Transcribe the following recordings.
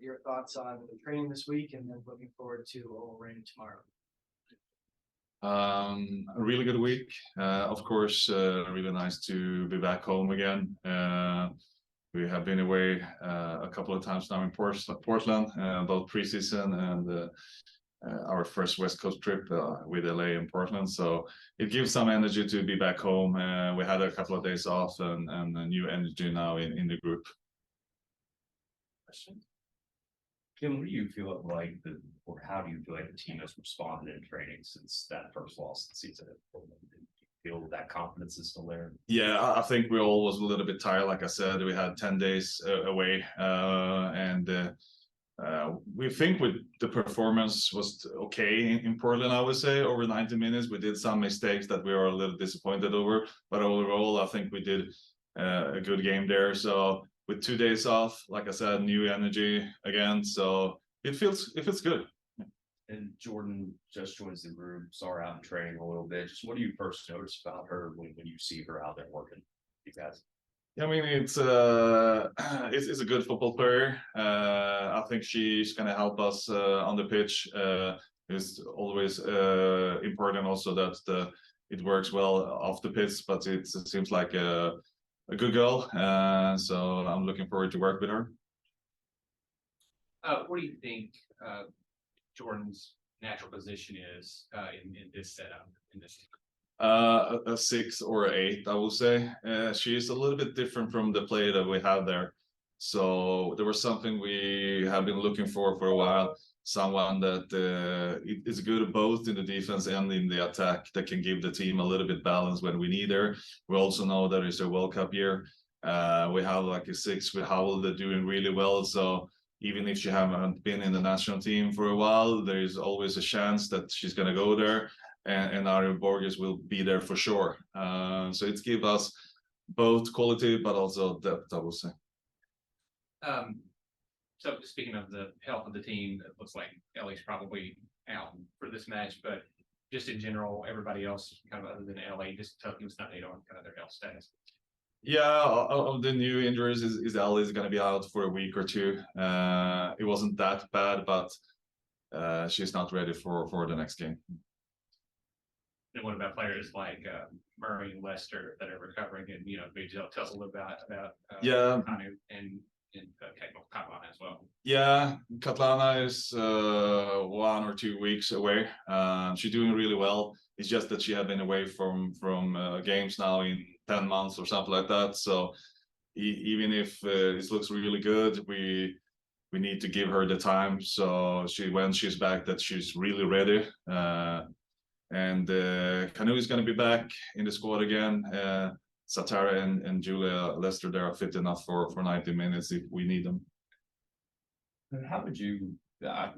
your thoughts on the training this week, and then looking forward to Old Rain tomorrow. A really good week. Of course, really nice to be back home again. We have been away a couple of times now in Portland, both preseason and our first West Coast trip with LA and Portland. So it gives some energy to be back home. We had a couple of days off and a new energy now in the group. Question. Kim, what do you feel like or how do you feel like the team has responded in training since that first loss of the season? Do you feel that confidence is still there? Yeah, I think we all was a little bit tired. Like I said, we had 10 days away, and we think with the performance was okay in Portland. I would say over 90 minutes, we did some mistakes that we were a little disappointed over, but overall, I think we did a good game there. So with 2 days off, like I said, new energy again. So it feels good. And Jordan just joins the group, saw her out in training a little bit. Just what do you first notice about her when you see her out there working, you guys? I mean, it's a good football player. I think she's going to help us on the pitch. It's always important also that it works well off the pitch, but it seems like a good girl. So I'm looking forward to work with her. What do you think Jordan's natural position is in this setup, in this? A 6 or 8, I will say. She's a little bit different from the play that we have there. So there was something we have been looking for a while. Someone that is good both in the defense and in the attack, that can give the team a little bit balance when we need her. We also know that it's a World Cup year. We have like a 6 with Howell that doing really well. So even if she haven't been in the national team for a while, there is always a chance that she's going to go there. And Ariel Borges will be there for sure. So it gives us both quality, but also depth, I will say. So speaking of the health of the team, it looks like LA's probably out for this match, but just in general, everybody else kind of other than LA, just tell us an update on kind of their health status. Yeah, of the new injuries, is Ali is going to be out for a week or two. It wasn't that bad, but she's not ready for the next game. And what about players like Murray and Lester that are recovering? And maybe tell us a little about yeah, Kanu and Katlana as well. Yeah, Katlana is 1 or 2 weeks away. She's doing really well. It's just that she had been away from games now in 10 months or something like that. So even if it looks really good, we need to give her the time. So when she's back, that she's really ready. And Kanu is going to be back in the squad again. Satara and Julia Lester, they are fit enough for 90 minutes if we need them. And how would you, I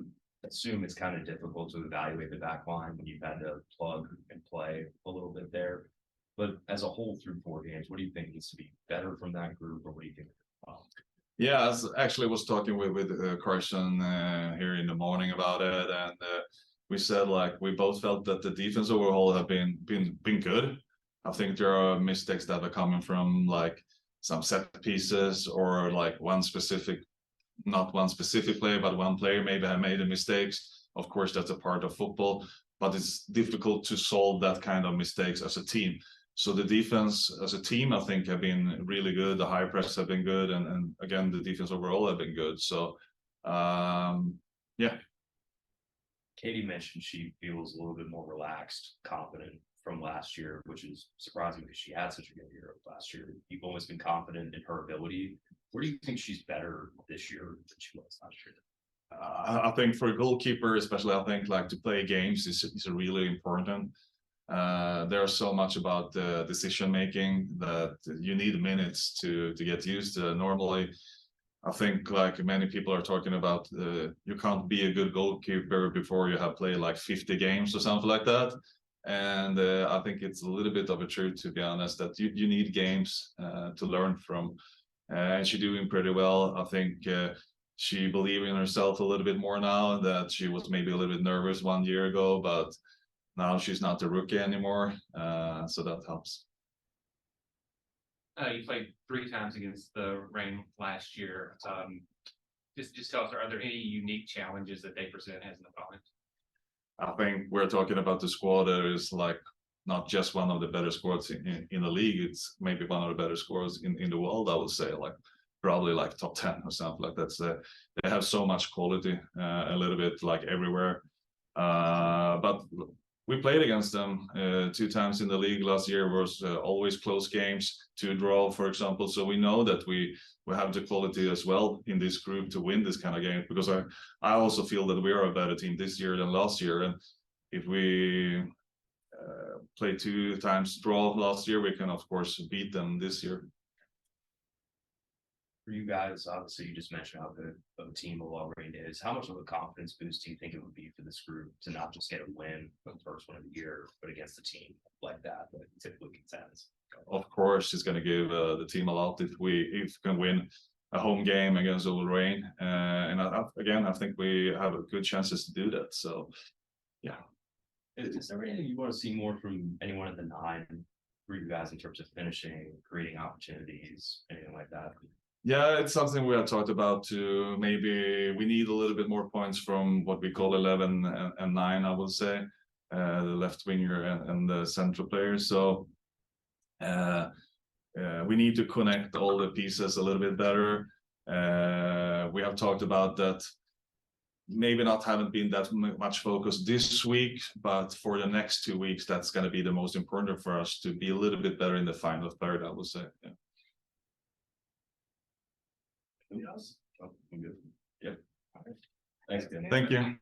assume it's kind of difficult to evaluate the back line when you've had to plug and play a little bit there. But as a whole through 4 games, what do you think needs to be better from that group, or what do you think? Yeah, I actually was talking with Carson here in the morning about it, and we said like we both felt that the defense overall have been good. I think there are mistakes that are coming from like some set pieces or like not one specific play, but one player maybe have made a mistakes. Of course, that's a part of football, but it's difficult to solve that kind of mistakes as a team. So the defense as a team, I think, have been really good. The high press have been good, and again, the defense overall have been good. So, yeah. Katie mentioned she feels a little bit more relaxed, confident from last year, which is surprising because she had such a good year last year. You've always been confident in her ability. Where do you think she's better this year than she was last year? I think for a goalkeeper, especially, I think like to play games is really important. There's so much about the decision making that you need minutes to get used to. Normally, I think like many people are talking about, you can't be a good goalkeeper before you have played like 50 games or something like that. And I think it's a little bit of a truth, to be honest, that you need games to learn from. And she's doing pretty well. I think she believes in herself a little bit more now, that she was maybe a little bit nervous 1 year ago, but now she's not a rookie anymore. So that helps. You played 3 times against the Reign last year. just tell us, are there any unique challenges that they present as an opponent? I think we're talking about the squad that is like not just one of the better squads in the league. It's maybe one of the better squads in the world. I would say like probably like top 10 or something like that. They have so much quality, a little bit like everywhere. But we played against them 2 times in the league last year. Was always close games, 2 draw, for example. So we know that we have the quality as well in this group to win this kind of game. Because I also feel that we are a better team this year than last year. And if we play 2 times draw last year, we can of course beat them this year. For you guys, obviously, you just mentioned how good of a team All-Rain is. How much of a confidence boost do you think it would be for this group to not just get a win, the first one of the year, but against a team like that typically contends? Of course, it's going to give the team a lot if we can win a home game against All-Rain. And I think we have a good chances to do that. So, yeah. Is there anything you want to see more from anyone in the 9 for you guys in terms of finishing, creating opportunities, anything like that? Yeah, it's something we have talked about too. Maybe we need a little bit more points from what we call 11 and 9, I would say, the left winger and the central players. So we need to connect all the pieces a little bit better. We have talked about that. Maybe not haven't been that much focused this week, but for the next 2 weeks, that's going to be the most important for us to be a little bit better in the final third, I would say. Yeah. Yes. Oh, I'm good. Yep. All right. Thanks, Dan. Thank you.